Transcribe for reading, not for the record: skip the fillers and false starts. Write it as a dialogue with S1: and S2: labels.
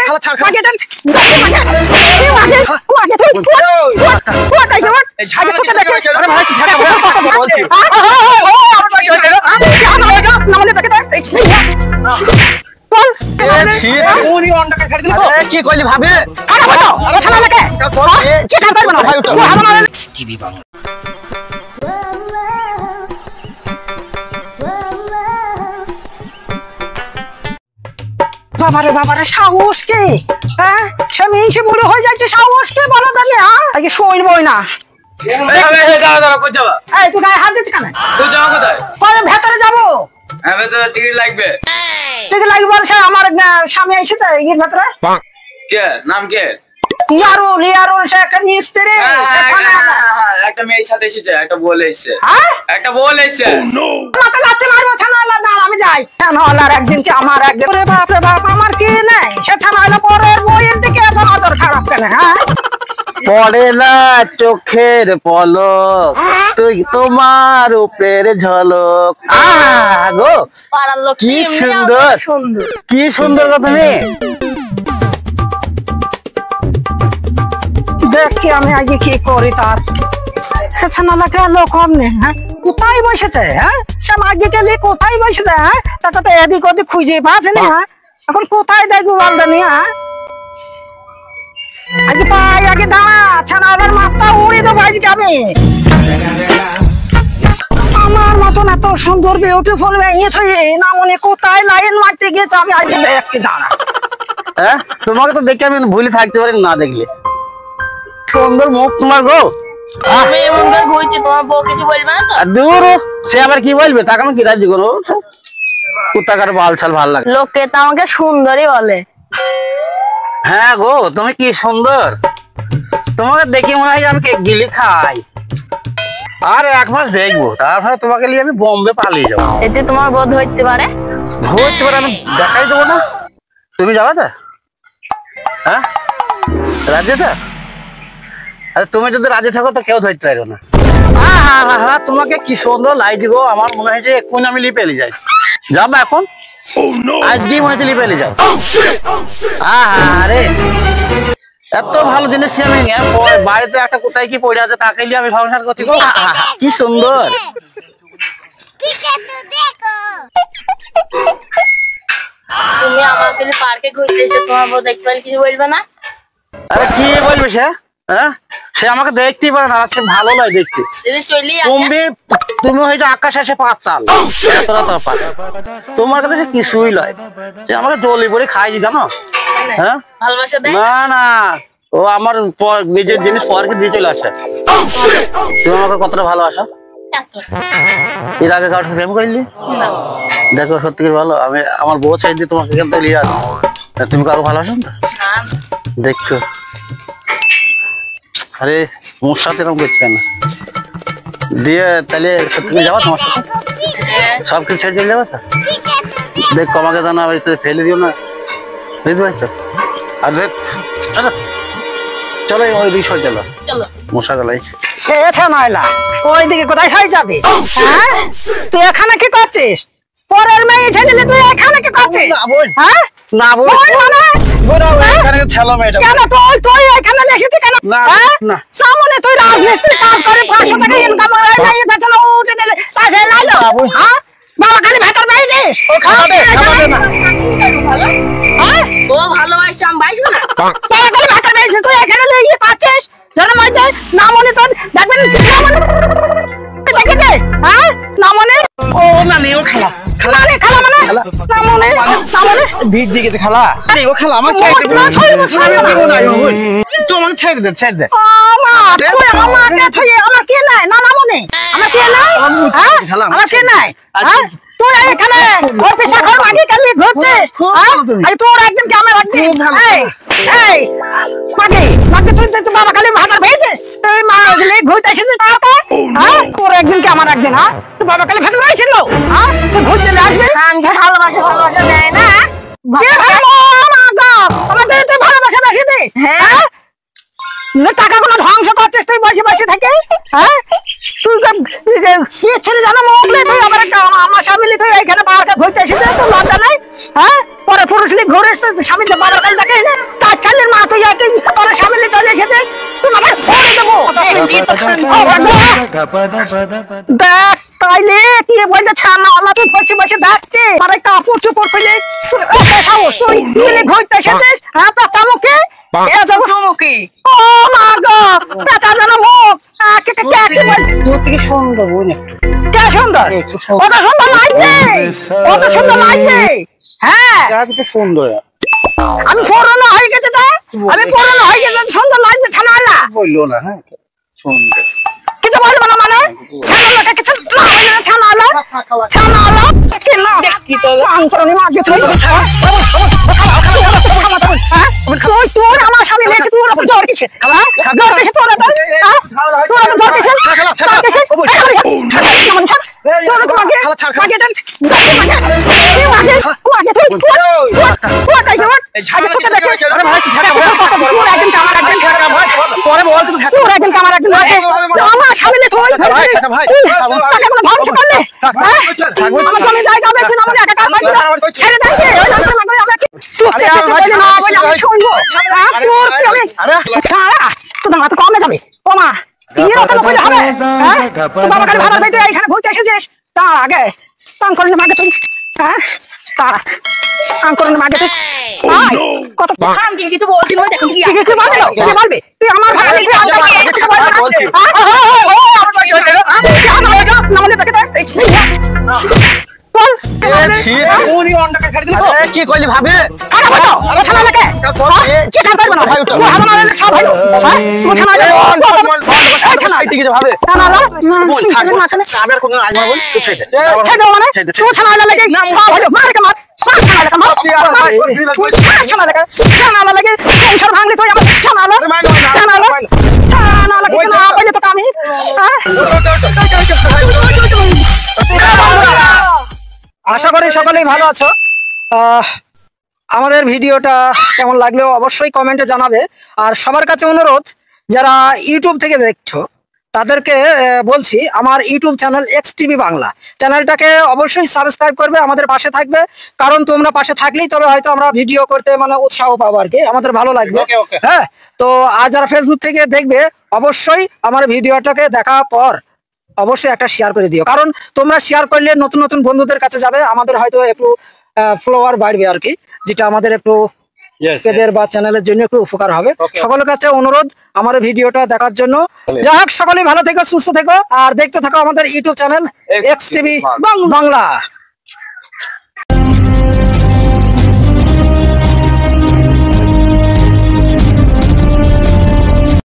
S1: খালা ছাড়
S2: আগে দেন আগে তুই কোথায় যাবেন আগে কোথায় দেখে
S1: আরে ভাই ছাড় বলছি
S2: নামলে দেখে দেখ
S1: কি কইলি ভাবে
S3: টিভি বাংলা
S2: বাবারে সাহস কে হ্যাঁ স্বামী এসে বুড়ো হয়ে যাচ্ছে সাহস কে বলো তাহলে আগে শুনবই না এই তুই গায়ে হাত দিচ্ছিস কেন ভেতরে যাবো
S4: টিকিট লাগবে
S2: ঠিক লাগবে বলছে আমার স্বামী এসেছে এর ভেতরে
S4: কে নাম কে
S2: লিয়ারুল সে একটা মিস্ত্রি
S4: একটা মেয়ের সাথে এসেছে একটা বল এসেছে
S2: হ্যাঁ
S4: একটা বল এসেছে
S2: মাথা লাতে মারবো ছানালা না আমি যাই ছানালার একদিন কি আমার একদিন রে বাপ আমার কি নাই সে ছানালা পরের বইয়ের দিকে এত নজর খারাপ কেন হ্যাঁ
S1: পড়ে না চোখের পলক তুই তোমার উপের ঝলক গো
S2: পাড়ার লোক
S1: কি সুন্দর কি সুন্দর গো তুমি
S2: দেখ কি আমি আগে কি করি তার সে ছানালাকে লোক কমনে হ্যাঁ কোথায় বসেছে হ্যাঁ সে আগে গেলে কোথায় বসেছে হ্যাঁ তাকে তো এদিক ওদিক খুঁজে পাচ্ছে না হ্যাঁ এখন কোথায় দেখবো বলতো নি হ্যাঁ আগে পাই আগে দাঁড়া ছানালার মাথা উড়ে দেবো আজকে আমি আমার মতন এত সুন্দর বিউটিফুল মেয়ে থয়ে না মনে কোথায় লাইন মারতে গিয়েছে আমি আজকে দেখছি দাঁড়া
S1: হ্যাঁ তোমাকে তো দেখে আমি ভুলে থাকতে পারি না দেখলে সুন্দর মুখ তোমার গো
S5: আমি এমন করে ঘুরছি তোমার বউ কিছু বলবে না তো
S1: দূর সে আবার কি বলবে তাকে আমি কি রাজি করবো কুত্তাকার বাল ছাল ভাল লাগে
S5: লোকে তো আমাকে সুন্দরই বলে
S1: হ্যাঁ গো তুমি কি সুন্দর তোমাকে দেখে মনে হয় আমি কেক গিলি খাই আর 1 মাস দেখবো তারপরে তোমাকে নিয়ে আমি বোম্বে পালিয়ে যাবো
S5: এতে তোমার বউ ধরতে পারে
S1: ধরতে পারে আমি দেখাই দেবো না তুমি যাবে তো হ্যাঁ রাজি তো আরে তুমি যদি রাজি থাকো তো কেউ ধরতে পারবে না তোমাকে কি সুন্দর লাইট গো আমার মনে হয় যে এক্ষুনি আমি লিপে এলি যাই যাবো এখন আজকেই মনে হচ্ছে লিপে এলি যাও আরে এত ভালো জিনিস আমি বাড়িতে একটা কোথায় কি পড়ে আছে তাকে নিয়ে আমি সংসার করছি গো কি সুন্দর
S5: তুমি আমাকে পার্কে ঘুরতে এসে তোমার বউ দেখতে পারে কিছু বলবে না
S1: আরে কি বলবে সে হ্যাঁ সে আমাকে দেখতেই পারে না সে ভালো নয় দেখতে
S5: যদি চলি
S1: তুমি হয়েছে আকাশ আসে পাতাল তোমার কাছে কিছুই লয় সে আমাকে জলি পরে খাই দি জানো হ্যাঁ
S5: ভালোবাসা দেয়
S1: না না ও আমার নিজের জিনিস পরকে দিয়ে চলে আসে তুমি আমাকে কতটা ভালোবাসো এর আগে কারোর প্রেম করলি দেখো সত্যি ভালো আমি আমার বউ চাই দিয়ে তোমাকে এখান থেকে নিয়ে আসো তুমি কাউকে ভালোবাসো না দেখছো আরে মোর সাথে এরকম করছে কেন দিয়ে তাহলে তুমি যাবো তোমার সাথে সব কিছু ছেড়ে চলে যাবো তো দেখ আমাকে জানা ফেলে দিও না বুঝতে পারছো আর দেখ চলো ওই রিসোর্ট চলো মশা গলাই
S2: ময়লা ওইদিকে কোথায় খাই যাবে হ্যাঁ তুই এখানে কি করছিস পরের মেয়ে ছেলে তুই এখানে কি করছিস হ্যাঁ
S1: না বল
S2: মানে
S1: এখানে ছেলে মেয়েটা
S2: কেন তুই এখানে এসেছিস কেন
S1: না না
S2: সামনে তুই রাজমিস্ত্রি কাজ করে 500 টাকা ইনকাম করে মেয়ে বেতন উঠে দিলে তাহলে লাইলো হ্যাঁ বাবা খালি ভেতর বেরিয়েছিস
S1: ও খাবে না
S2: হ্যাঁ
S5: ও ভালোবাসে আমি বাইসবো না
S2: বাবা খালি ভেতর বেরিয়েছিস তুই এখানে ইয়ে করছিস জানো মধ্যে না মনে তোর দেখবেন না মনে দেখেছিস হ্যাঁ না মনে
S1: ও না নেও খালা
S2: খালা মানে না মনে
S1: ভিড় দিকে খালা আরে ও খালা আমার ছেড়ে দে তো আমাকে ছেড়ে দে
S2: ও মা তুই আমাকে তুই আমার কে নাই না না মনে আমার কে নাই আমার কে নাই হ্যাঁ তুই এখানে ওর পিছা ঘর মাগি কালি ঘুরছিস আরে তোর একদিন কি আমার একদিন এই মাগি তুই বাবা খালি ভাতার ভেজেছিস তুই মা গলে ঘুরতে এসেছিস তারপর হ্যাঁ তোর একদিন কি আমার একদিন হ্যাঁ তুই বাবা খালি ভাতার ভেজেছিল হ্যাঁ তুই ঘুরতে আসবে
S5: আমি ভালোবাসা দেয় না
S2: কে ভালো আমাদের তুই ভালোবাসা বেশি দিস হ্যাঁ টাকা কোনো ধ্বংস করছিস তুই বসে থাকে হ্যাঁ তুই ছেলে জানা মোগলে তুই আবার আমার স্বামী তুই এখানে পার্কে ঘুরতে এসেছিস তোর লজ্জা নাই হ্যাঁ পরে পুরুষ ঘুরে স্বামী বাবার কাছে দেখে দেখ তাইলে কি বলতে ছানা আল্লাহ তুই বসে বসে দেখছে আর একটা কাপড় চোপড় খুলে তুই এত সাহস তুই নিয়ে ঘুরতে এসেছিস হ্যাঁ পেঁচা মুখে এ যাবো মুখে ও মা গো পেঁচা জানা মুখ কে কে কে বল
S1: তোর থেকে সুন্দর বোন
S2: কে সুন্দর কত সুন্দর লাগবে কত সুন্দর লাগবে হ্যাঁ
S1: একটু সুন্দর
S2: আমি পুরনো হয়ে গেছে যা আমি পুরনো হয়ে গেছে সুন্দর লাগবে ছানা আল্লাহ
S1: বললো না হ্যাঁ সুন্দর
S2: কিছু বলবো না মানে ছানা লোকে কিছু না বললে না ছানা আল্লাহ ছানা আল্লাহ কে না কি তো আঙ্করনি মাগে তুই তুই তোর আমার সামনে লেখে তোর উপর জ্বর কিসে জ্বর কিসে তোর তোর জ্বর কিসে
S1: পরে বল তুমি
S2: আমার সামনে তুই আমার জমি জায়গা বেশি না মানে একা ছেড়ে দেয় তোর মাথা কমে যাবে কমা বাবা কালে ভাড়া বেঁধে এখানে ভর্তি এসেছিস তার আগে তাং করে মাগে তুই হ্যাঁ তারা তাং করে মাগে তুই কত
S5: কিছু বলছি না দেখুন কি
S2: কি বলবে তুই আমার ভাড়া বেঁধে
S1: কি করলি ভাবে
S2: আশা করি সকলেই ভালো আছো আমাদের ভিডিওটা কেমন লাগলো অবশ্যই কমেন্টে জানাবে আর সবার কাছে অনুরোধ যারা ইউটিউব থেকে দেখছো তাদেরকে বলছি আমার ইউটিউব চ্যানেল XTV বাংলা চ্যানেলটাকে অবশ্যই সাবস্ক্রাইব করবে আমাদের পাশে থাকবে কারণ তোমরা পাশে থাকলেই তবে হয়তো আমরা ভিডিও করতে মানে উৎসাহ পাবো আর কি আমাদের ভালো লাগবে হ্যাঁ তো আর যারা ফেসবুক থেকে দেখবে অবশ্যই আমার ভিডিওটাকে দেখার পর অবশ্যই একটা শেয়ার করে দিও কারণ তোমরা শেয়ার করলে নতুন নতুন বন্ধুদের কাছে যাবে আমাদের হয়তো একটু ফলোয়ার বাড়বে আর কি যেটা আমাদের একটু পেজের বা চ্যানেলের জন্য একটু উপকার হবে সকলের কাছে অনুরোধ আমার ভিডিওটা দেখার জন্য যাই হোক সকলেই ভালো থেকো সুস্থ থেকো আর দেখতে থাকো আমাদের ইউটিউব চ্যানেল XTV বাংলা।